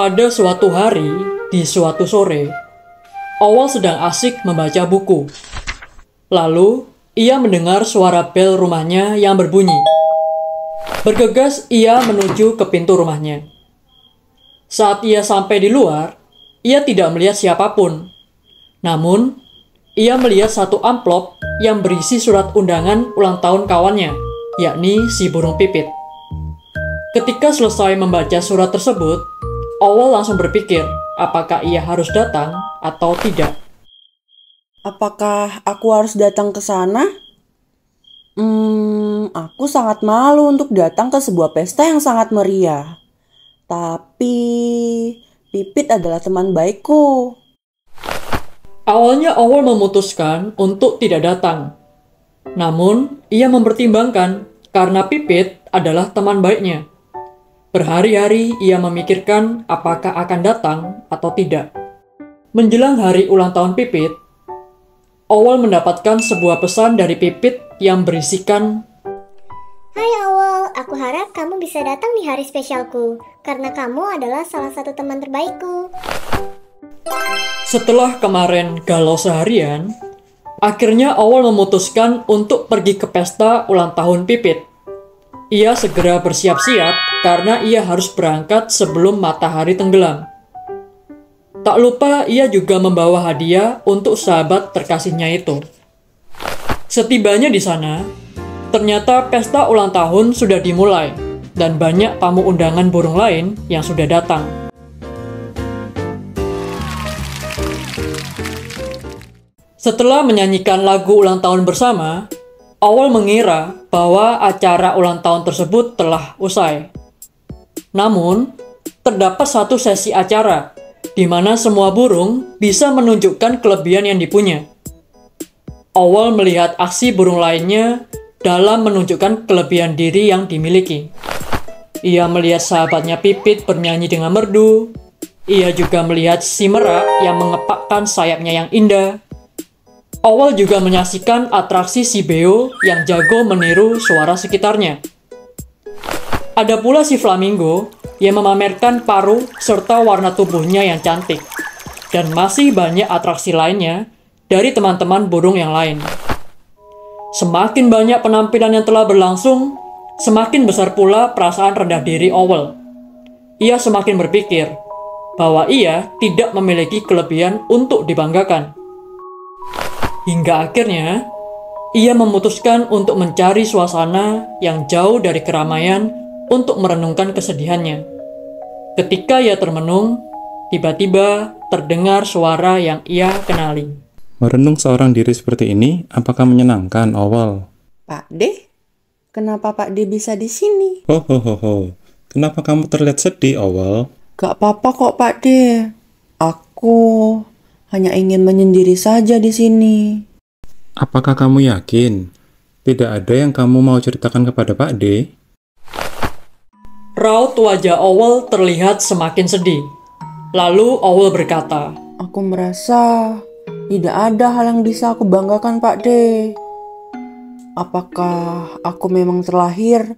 Pada suatu hari, di suatu sore, Owl sedang asik membaca buku. Lalu, ia mendengar suara bel rumahnya yang berbunyi. Bergegas ia menuju ke pintu rumahnya. Saat ia sampai di luar, ia tidak melihat siapapun. Namun, ia melihat satu amplop yang berisi surat undangan ulang tahun kawannya, yakni si burung pipit. Ketika selesai membaca surat tersebut, Owl langsung berpikir apakah ia harus datang atau tidak. Apakah aku harus datang ke sana? Aku sangat malu untuk datang ke sebuah pesta yang sangat meriah. Tapi Pipit adalah teman baikku. Awalnya Owl memutuskan untuk tidak datang. Namun, ia mempertimbangkan karena Pipit adalah teman baiknya. Berhari-hari ia memikirkan apakah akan datang atau tidak. Menjelang hari ulang tahun Pipit, Owl mendapatkan sebuah pesan dari Pipit yang berisikan, "Hai Owl, aku harap kamu bisa datang di hari spesialku, karena kamu adalah salah satu teman terbaikku." Setelah kemarin galau seharian, akhirnya Owl memutuskan untuk pergi ke pesta ulang tahun Pipit. Ia segera bersiap-siap karena ia harus berangkat sebelum matahari tenggelam. Tak lupa ia juga membawa hadiah untuk sahabat terkasihnya itu. Setibanya di sana, ternyata pesta ulang tahun sudah dimulai dan banyak tamu undangan burung lain yang sudah datang. Setelah menyanyikan lagu ulang tahun bersama, Owl mengira bahwa acara ulang tahun tersebut telah usai. Namun, terdapat satu sesi acara di mana semua burung bisa menunjukkan kelebihan yang dipunya. Owl melihat aksi burung lainnya dalam menunjukkan kelebihan diri yang dimiliki. Ia melihat sahabatnya Pipit bernyanyi dengan merdu. Ia juga melihat si merak yang mengepakkan sayapnya yang indah. Owl juga menyaksikan atraksi si beo yang jago meniru suara sekitarnya. Ada pula si flamingo yang memamerkan paruh serta warna tubuhnya yang cantik. Dan masih banyak atraksi lainnya dari teman-teman burung yang lain. Semakin banyak penampilan yang telah berlangsung, semakin besar pula perasaan rendah diri Owl. Ia semakin berpikir bahwa ia tidak memiliki kelebihan untuk dibanggakan. Hingga akhirnya, ia memutuskan untuk mencari suasana yang jauh dari keramaian untuk merenungkan kesedihannya. Ketika ia termenung, tiba-tiba terdengar suara yang ia kenali. Merenung seorang diri seperti ini, apakah menyenangkan, Owl? Pak D, kenapa Pak D bisa di sini? Ho, kenapa kamu terlihat sedih, Owl? Gak apa-apa kok Pak D. Aku hanya ingin menyendiri saja di sini. Apakah kamu yakin tidak ada yang kamu mau ceritakan kepada Pak D? Raut wajah Owl terlihat semakin sedih. Lalu Owl berkata, Aku merasa tidak ada hal yang bisa aku banggakan Pak D. Apakah aku memang terlahir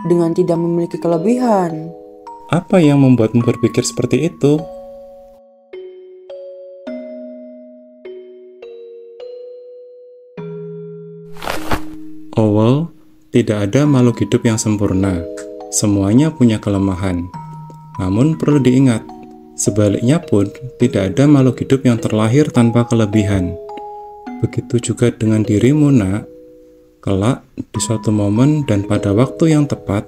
dengan tidak memiliki kelebihan? Apa yang membuatmu berpikir seperti itu? Owl, tidak ada makhluk hidup yang sempurna. Semuanya punya kelemahan. Namun perlu diingat, sebaliknya pun tidak ada makhluk hidup yang terlahir tanpa kelebihan. Begitu juga dengan dirimu, Nak. Kelak, di suatu momen dan pada waktu yang tepat,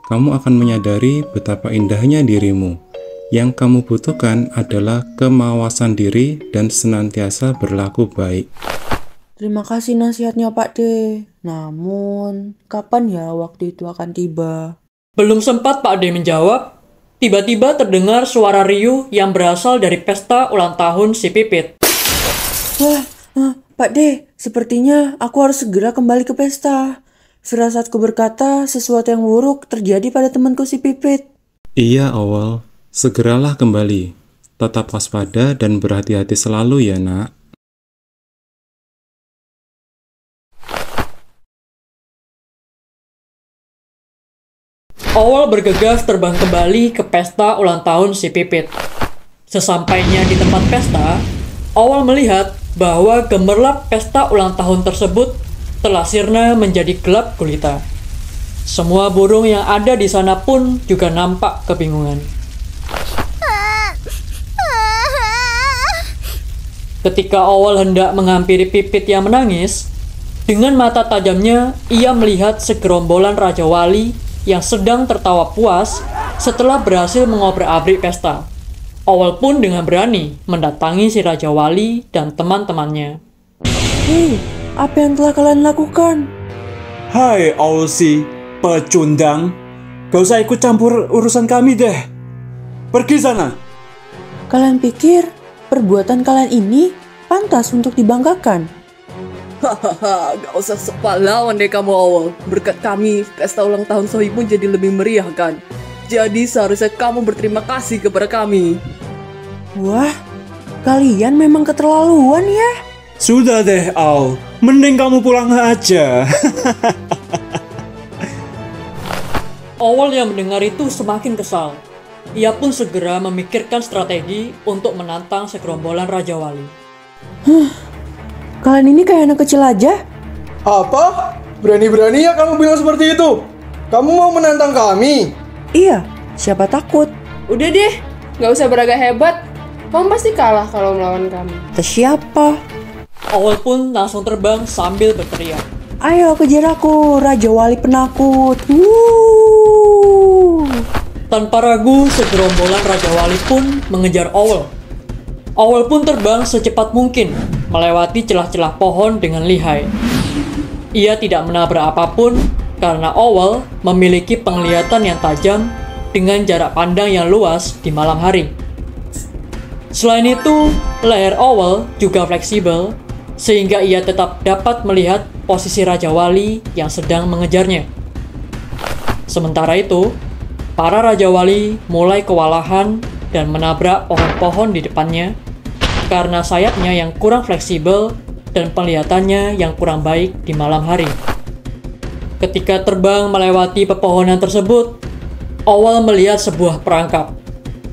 kamu akan menyadari betapa indahnya dirimu. Yang kamu butuhkan adalah kemawasan diri dan senantiasa berlaku baik. Terima kasih nasihatnya Pak D. Namun, kapan ya waktu itu akan tiba? Belum sempat Pak D menjawab, tiba-tiba terdengar suara riuh yang berasal dari pesta ulang tahun si Pipit. Wah, Pak D, sepertinya aku harus segera kembali ke pesta. Firasatku berkata sesuatu yang buruk terjadi pada temanku si Pipit. Iya, Owl. Segeralah kembali. Tetap waspada dan berhati-hati selalu ya, Nak. Owl bergegas terbang kembali ke pesta ulang tahun si Pipit. Sesampainya di tempat pesta, Owl melihat bahwa gemerlap pesta ulang tahun tersebut telah sirna menjadi gelap gulita. Semua burung yang ada di sana pun juga nampak kebingungan. Ketika Owl hendak menghampiri Pipit yang menangis, dengan mata tajamnya ia melihat segerombolan Raja Wali yang sedang tertawa puas setelah berhasil mengobrak-abrik pesta. Owl pun dengan berani mendatangi si Raja Wali dan teman-temannya. Hei, apa yang telah kalian lakukan? Hai Owlsy, pecundang. Gak usah ikut campur urusan kami deh. Pergi sana. Kalian pikir perbuatan kalian ini pantas untuk dibanggakan? Hahaha, gak usah sok pahlawan deh kamu Owl. Berkat kami, pesta ulang tahun Sohibmu jadi lebih meriah kan? Jadi seharusnya kamu berterima kasih kepada kami. Wah, kalian memang keterlaluan ya. Sudah deh Owl, mending kamu pulang aja. Owl yang mendengar itu semakin kesal. Ia pun segera memikirkan strategi untuk menantang segerombolan Raja Wali. Kalian ini kayak anak kecil aja. Apa? Berani-beraninya kamu bilang seperti itu? Kamu mau menantang kami? Iya, siapa takut? Udah deh, gak usah beragak hebat. Kamu pasti kalah kalau melawan kami. Terus siapa? Owl pun langsung terbang sambil berteriak. Ayo kejar aku, Raja Wali penakut. Wuh. Tanpa ragu, segerombolan Raja Wali pun mengejar Owl. Owl pun terbang secepat mungkin, melewati celah-celah pohon dengan lihai. Ia tidak menabrak apapun, karena Owl memiliki penglihatan yang tajam dengan jarak pandang yang luas di malam hari. Selain itu, leher Owl juga fleksibel, sehingga ia tetap dapat melihat posisi Raja Wali yang sedang mengejarnya. Sementara itu, para Raja Wali mulai kewalahan dan menabrak pohon-pohon di depannya karena sayapnya yang kurang fleksibel dan penglihatannya yang kurang baik di malam hari. Ketika terbang melewati pepohonan tersebut, Owl melihat sebuah perangkap.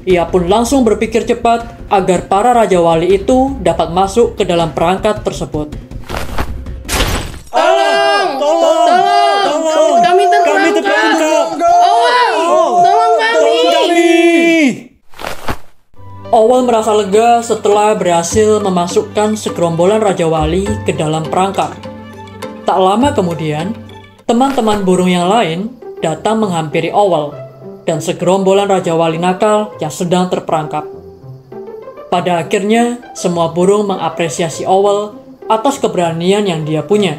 Ia pun langsung berpikir cepat agar para Raja Wali itu dapat masuk ke dalam perangkap tersebut. Tolong! Kami terperangkap! Tolong kami! Owl merasa lega setelah berhasil memasukkan segerombolan Raja Wali ke dalam perangkap. Tak lama kemudian, teman-teman burung yang lain datang menghampiri Owl dan segerombolan Raja Wali nakal yang sedang terperangkap. Pada akhirnya, semua burung mengapresiasi Owl atas keberanian yang dia punya.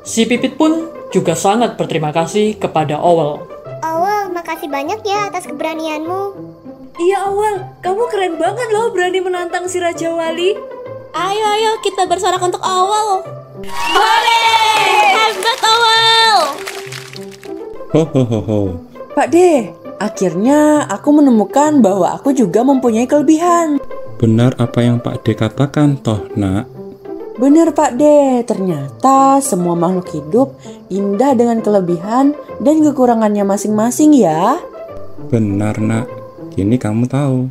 Si Pipit pun juga sangat berterima kasih kepada Owl. Owl, makasih banyak ya atas keberanianmu. Iya Owl, kamu keren banget loh berani menantang si Raja Wali. Ayo kita bersorak untuk Owl. Hore! Hebat Owl! Ho ho ho ho. Pak D, akhirnya aku menemukan bahwa aku juga mempunyai kelebihan. Benar apa yang Pak D katakan toh, Nak? Benar Pak D, ternyata semua makhluk hidup indah dengan kelebihan dan kekurangannya masing-masing ya. Benar, Nak. Kini kamu tahu.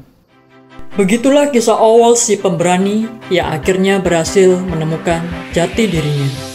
Begitulah kisah Owl si pemberani yang akhirnya berhasil menemukan jati dirinya.